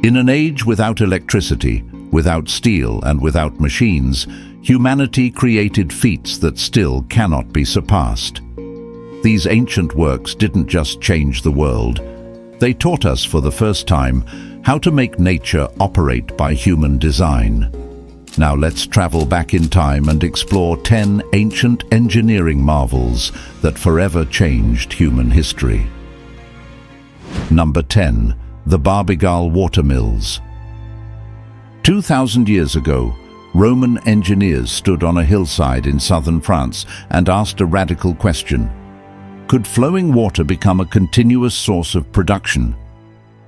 In an age without electricity, without steel and without machines, humanity created feats that still cannot be surpassed. These ancient works didn't just change the world. They taught us for the first time how to make nature operate by human design. Now let's travel back in time and explore 10 ancient engineering marvels that forever changed human history. Number 10. The Barbegal water mills. 2,000 years ago, Roman engineers stood on a hillside in southern France and asked a radical question. Could flowing water become a continuous source of production?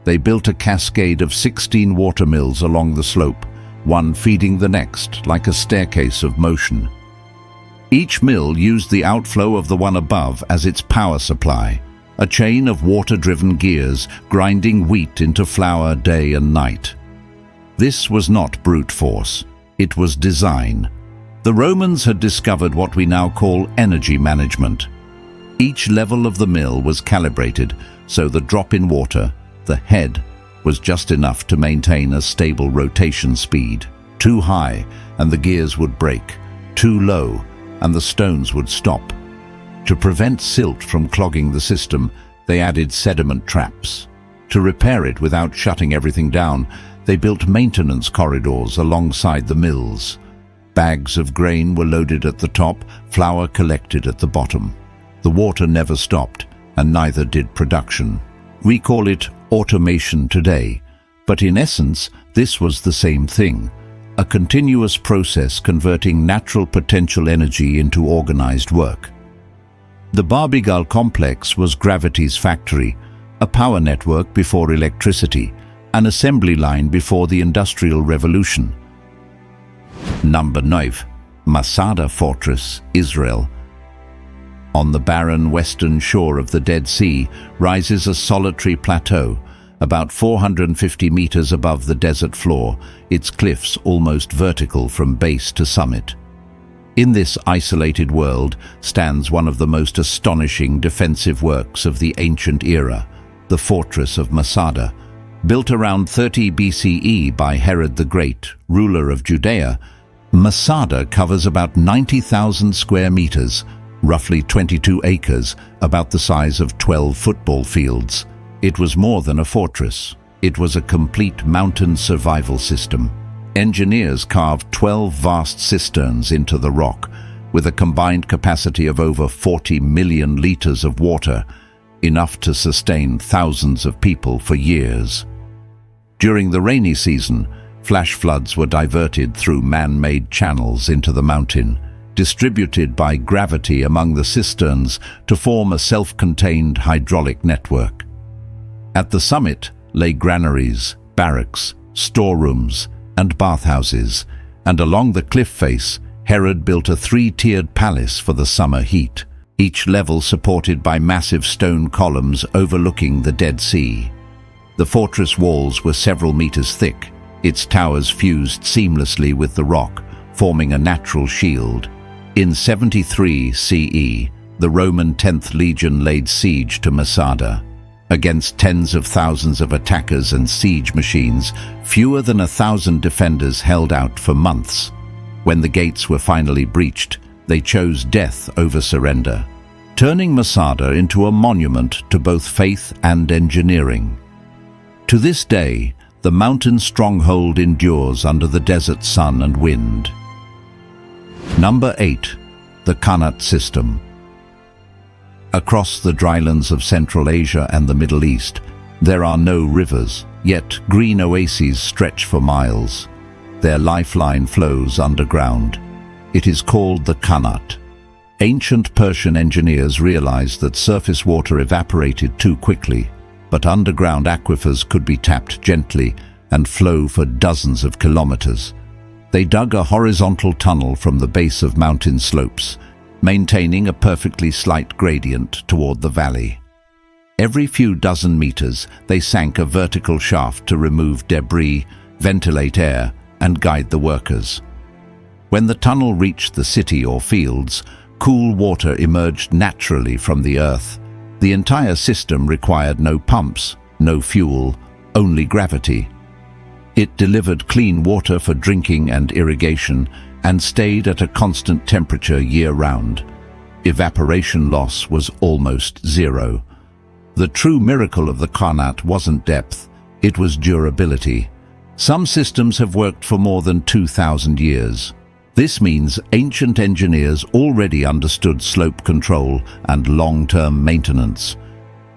They built a cascade of 16 water mills along the slope, one feeding the next like a staircase of motion. Each mill used the outflow of the one above as its power supply, a chain of water-driven gears grinding wheat into flour day and night. This was not brute force, it was design. The Romans had discovered what we now call energy management. Each level of the mill was calibrated so the drop in water, the head, was just enough to maintain a stable rotation speed. Too high and the gears would break, too low and the stones would stop. To prevent silt from clogging the system, they added sediment traps. To repair it without shutting everything down, they built maintenance corridors alongside the mills. Bags of grain were loaded at the top, flour collected at the bottom. The water never stopped, and neither did production. We call it automation today, but in essence, this was the same thing. A continuous process converting natural potential energy into organized work. The Barbegal complex was gravity's factory, a power network before electricity, an assembly line before the Industrial Revolution. Number 9. Masada Fortress, Israel. On the barren western shore of the Dead Sea rises a solitary plateau, about 450 meters above the desert floor, its cliffs almost vertical from base to summit. In this isolated world stands one of the most astonishing defensive works of the ancient era, the fortress of Masada. Built around 30 BCE by Herod the Great, ruler of Judea, Masada covers about 90,000 square meters, roughly 22 acres, about the size of 12 football fields. It was more than a fortress. It was a complete mountain survival system. Engineers carved 12 vast cisterns into the rock, with a combined capacity of over 40 million liters of water, enough to sustain thousands of people for years. During the rainy season, flash floods were diverted through man-made channels into the mountain, distributed by gravity among the cisterns to form a self-contained hydraulic network. At the summit lay granaries, barracks, storerooms, and bathhouses, and along the cliff face, Herod built a 3-tiered palace for the summer heat, each level supported by massive stone columns overlooking the Dead Sea. The fortress walls were several meters thick, its towers fused seamlessly with the rock, forming a natural shield. In 73 CE, the Roman 10th Legion laid siege to Masada. Against tens of thousands of attackers and siege machines, fewer than 1,000 defenders held out for months. When the gates were finally breached, they chose death over surrender, turning Masada into a monument to both faith and engineering. To this day, the mountain stronghold endures under the desert sun and wind. Number 8. The Qanat System. Across the drylands of Central Asia and the Middle East, there are no rivers, yet green oases stretch for miles. Their lifeline flows underground. It is called the Qanat. Ancient Persian engineers realized that surface water evaporated too quickly, but underground aquifers could be tapped gently and flow for dozens of kilometers. They dug a horizontal tunnel from the base of mountain slopes, maintaining a perfectly slight gradient toward the valley. Every few dozen meters, they sank a vertical shaft to remove debris, ventilate air, and guide the workers. When the tunnel reached the city or fields, cool water emerged naturally from the earth. The entire system required no pumps, no fuel, only gravity. It delivered clean water for drinking and irrigation and stayed at a constant temperature year-round. Evaporation loss was almost zero. The true miracle of the Qanat wasn't depth, it was durability. Some systems have worked for more than 2,000 years. This means ancient engineers already understood slope control and long-term maintenance.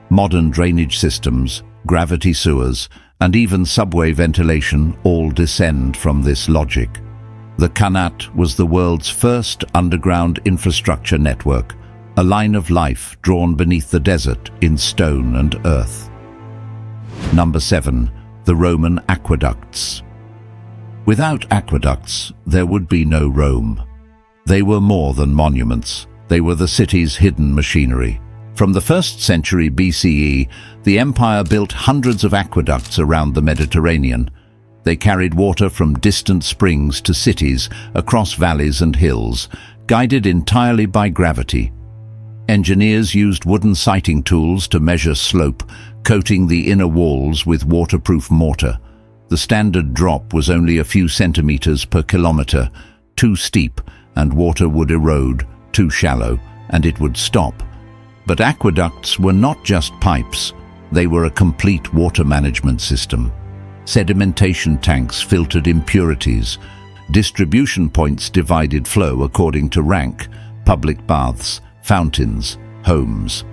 Modern drainage systems, gravity sewers, and even subway ventilation all descend from this logic. The Qanat was the world's first underground infrastructure network, a line of life drawn beneath the desert in stone and earth. Number 7. The Roman Aqueducts. Without aqueducts, there would be no Rome. They were more than monuments. They were the city's hidden machinery. From the 1st century BCE, the empire built hundreds of aqueducts around the Mediterranean. They carried water from distant springs to cities across valleys and hills, guided entirely by gravity. Engineers used wooden sighting tools to measure slope, coating the inner walls with waterproof mortar. The standard drop was only a few centimeters per kilometer, too steep, and water would erode, too shallow, and it would stop. But aqueducts were not just pipes, they were a complete water management system. Sedimentation tanks filtered impurities, distribution points divided flow according to rank, public baths, fountains, homes.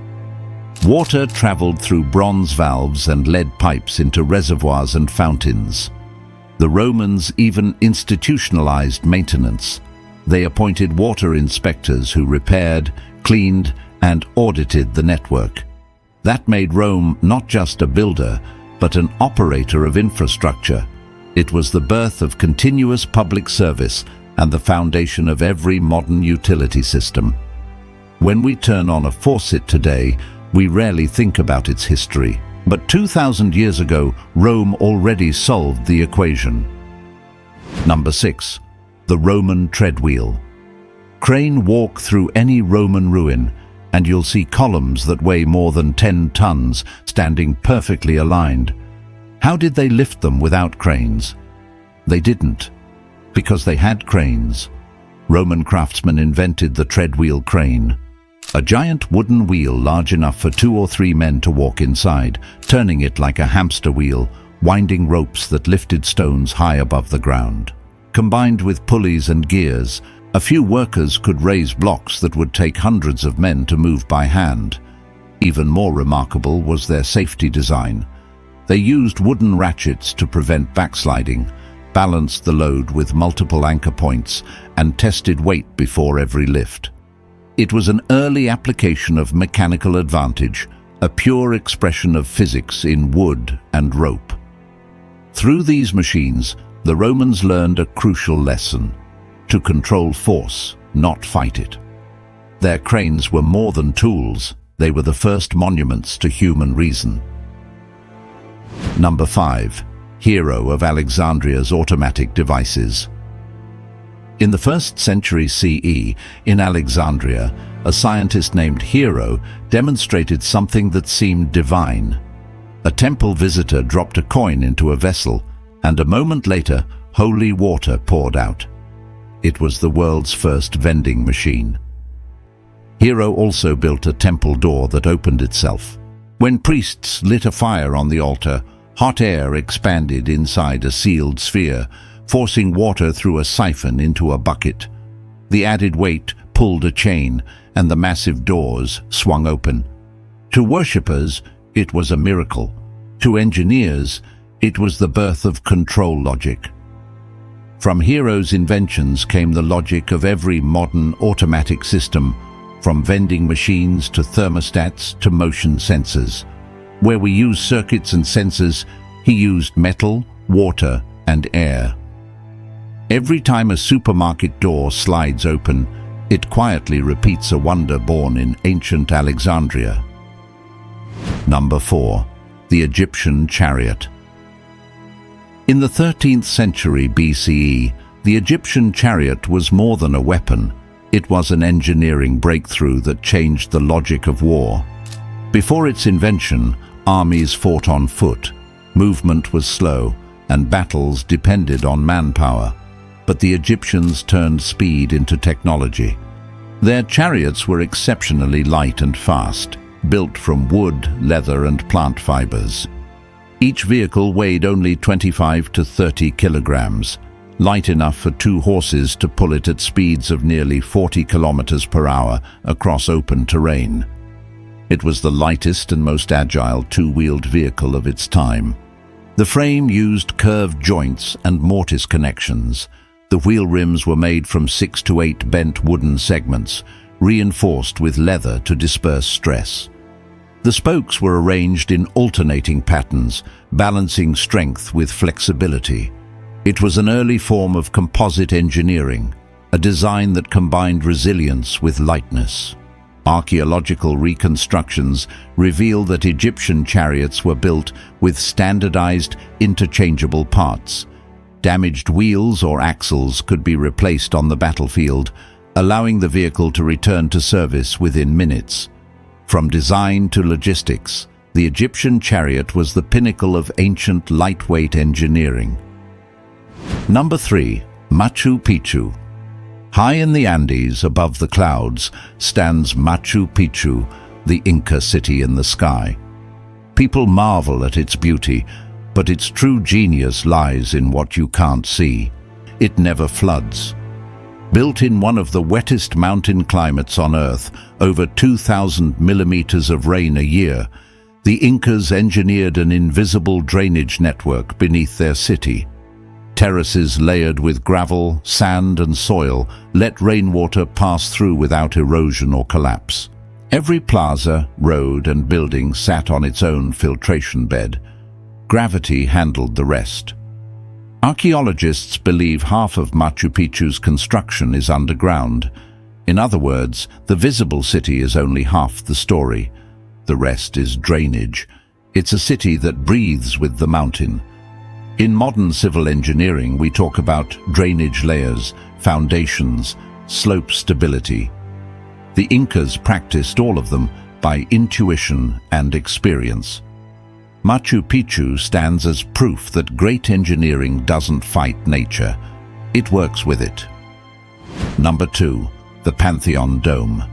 Water traveled through bronze valves and lead pipes into reservoirs and fountains. The Romans even institutionalized maintenance. They appointed water inspectors who repaired, cleaned, and audited the network. That made Rome not just a builder, but an operator of infrastructure. It was the birth of continuous public service and the foundation of every modern utility system. When we turn on a faucet today, we rarely think about its history. But 2,000 years ago, Rome already solved the equation. Number 6. The Roman Treadwheel. Crane walk through any Roman ruin, and you'll see columns that weigh more than 10 tons standing perfectly aligned. How did they lift them without cranes? They didn't, because they had cranes. Roman craftsmen invented the treadwheel crane, a giant wooden wheel large enough for 2 or 3 men to walk inside, turning it like a hamster wheel, winding ropes that lifted stones high above the ground. Combined with pulleys and gears, a few workers could raise blocks that would take hundreds of men to move by hand. Even more remarkable was their safety design. They used wooden ratchets to prevent backsliding, balanced the load with multiple anchor points, and tested weight before every lift. It was an early application of mechanical advantage, a pure expression of physics in wood and rope. Through these machines, the Romans learned a crucial lesson: to control force, not fight it. Their cranes were more than tools, they were the first monuments to human reason. Number 5. Hero of Alexandria's automatic devices. In the 1st century CE, in Alexandria, a scientist named Hero demonstrated something that seemed divine. A temple visitor dropped a coin into a vessel, and a moment later, holy water poured out. It was the world's first vending machine. Hero also built a temple door that opened itself. When priests lit a fire on the altar, hot air expanded inside a sealed sphere, forcing water through a siphon into a bucket. The added weight pulled a chain, and the massive doors swung open. To worshippers, it was a miracle. To engineers, it was the birth of control logic. From Hero's inventions came the logic of every modern automatic system, from vending machines to thermostats to motion sensors. Where we use circuits and sensors, he used metal, water, and air. Every time a supermarket door slides open, it quietly repeats a wonder born in ancient Alexandria. Number 4. The Egyptian Chariot. In the 13th century BCE, the Egyptian chariot was more than a weapon. It was an engineering breakthrough that changed the logic of war. Before its invention, armies fought on foot. Movement was slow, and battles depended on manpower. But the Egyptians turned speed into technology. Their chariots were exceptionally light and fast, built from wood, leather, and plant fibers. Each vehicle weighed only 25 to 30 kilograms, light enough for 2 horses to pull it at speeds of nearly 40 kilometers per hour across open terrain. It was the lightest and most agile 2-wheeled vehicle of its time. The frame used curved joints and mortise connections. The wheel rims were made from 6 to 8 bent wooden segments, reinforced with leather to disperse stress. The spokes were arranged in alternating patterns, balancing strength with flexibility. It was an early form of composite engineering, a design that combined resilience with lightness. Archaeological reconstructions reveal that Egyptian chariots were built with standardized, interchangeable parts. Damaged wheels or axles could be replaced on the battlefield, allowing the vehicle to return to service within minutes. From design to logistics, the Egyptian chariot was the pinnacle of ancient lightweight engineering. Number 3. Machu Picchu. High in the Andes, above the clouds, stands Machu Picchu, the Inca city in the sky. People marvel at its beauty, but its true genius lies in what you can't see. It never floods. Built in one of the wettest mountain climates on Earth, over 2,000 millimeters of rain a year, the Incas engineered an invisible drainage network beneath their city. Terraces layered with gravel, sand, and soil let rainwater pass through without erosion or collapse. Every plaza, road, and building sat on its own filtration bed. Gravity handled the rest. Archaeologists believe half of Machu Picchu's construction is underground. In other words, the visible city is only half the story. The rest is drainage. It's a city that breathes with the mountain. In modern civil engineering, we talk about drainage layers, foundations, slope stability. The Incas practiced all of them by intuition and experience. Machu Picchu stands as proof that great engineering doesn't fight nature, it works with it. Number 2. The Pantheon Dome.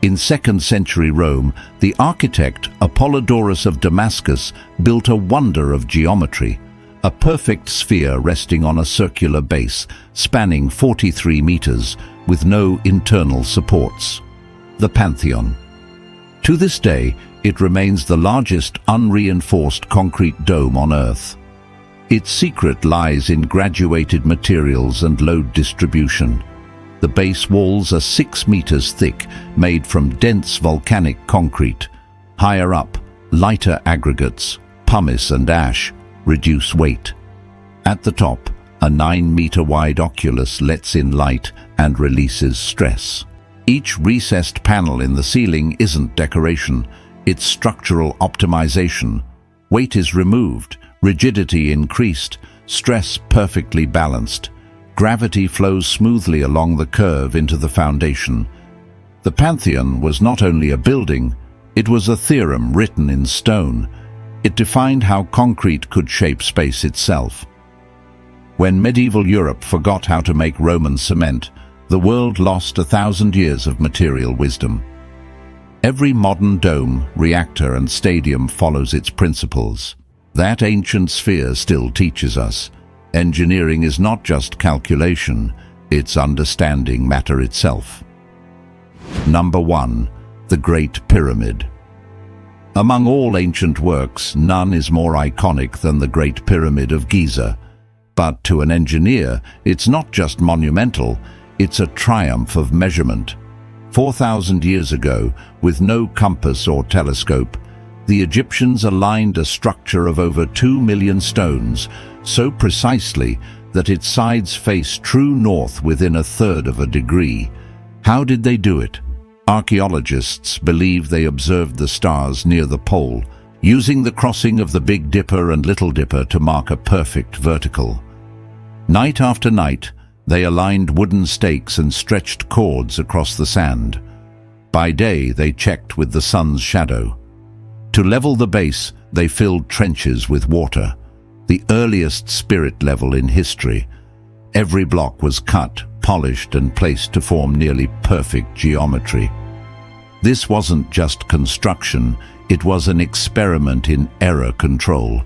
In 2nd century Rome, the architect Apollodorus of Damascus built a wonder of geometry, a perfect sphere resting on a circular base, spanning 43 meters, with no internal supports. The Pantheon. To this day, it remains the largest unreinforced concrete dome on Earth. Its secret lies in graduated materials and load distribution. The base walls are 6 meters thick, made from dense volcanic concrete. Higher up, lighter aggregates, pumice and ash, reduce weight. At the top, a 9-meter-wide oculus lets in light and releases stress. Each recessed panel in the ceiling isn't decoration, it's structural optimization. Weight is removed, rigidity increased, stress perfectly balanced. Gravity flows smoothly along the curve into the foundation. The Pantheon was not only a building, it was a theorem written in stone. It defined how concrete could shape space itself. When medieval Europe forgot how to make Roman cement, the world lost 1,000 years of material wisdom. Every modern dome, reactor, and stadium follows its principles. That ancient sphere still teaches us. Engineering is not just calculation, it's understanding matter itself. Number 1. The Great Pyramid. Among all ancient works, none is more iconic than the Great Pyramid of Giza. But to an engineer, it's not just monumental, it's a triumph of measurement. 4,000 years ago, with no compass or telescope, the Egyptians aligned a structure of over 2 million stones, so precisely that its sides face true north within 1/3 of a degree. How did they do it? Archaeologists believe they observed the stars near the pole, using the crossing of the Big Dipper and Little Dipper to mark a perfect vertical. Night after night, they aligned wooden stakes and stretched cords across the sand. By day, they checked with the sun's shadow. To level the base, they filled trenches with water. the earliest spirit level in history. Every block was cut, polished and placed to form nearly perfect geometry. This wasn't just construction, it was an experiment in error control.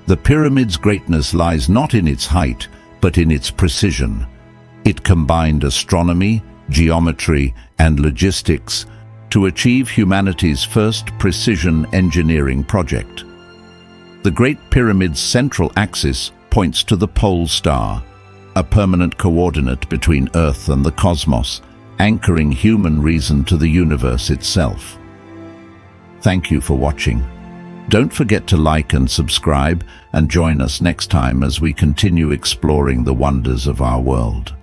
The pyramid's greatness lies not in its height, but in its precision. It combined astronomy, geometry, and logistics to achieve humanity's first precision engineering project. The Great Pyramid's central axis points to the pole star, a permanent coordinate between Earth and the cosmos, anchoring human reason to the universe itself. Thank you for watching. Don't forget to like and subscribe, and join us next time as we continue exploring the wonders of our world.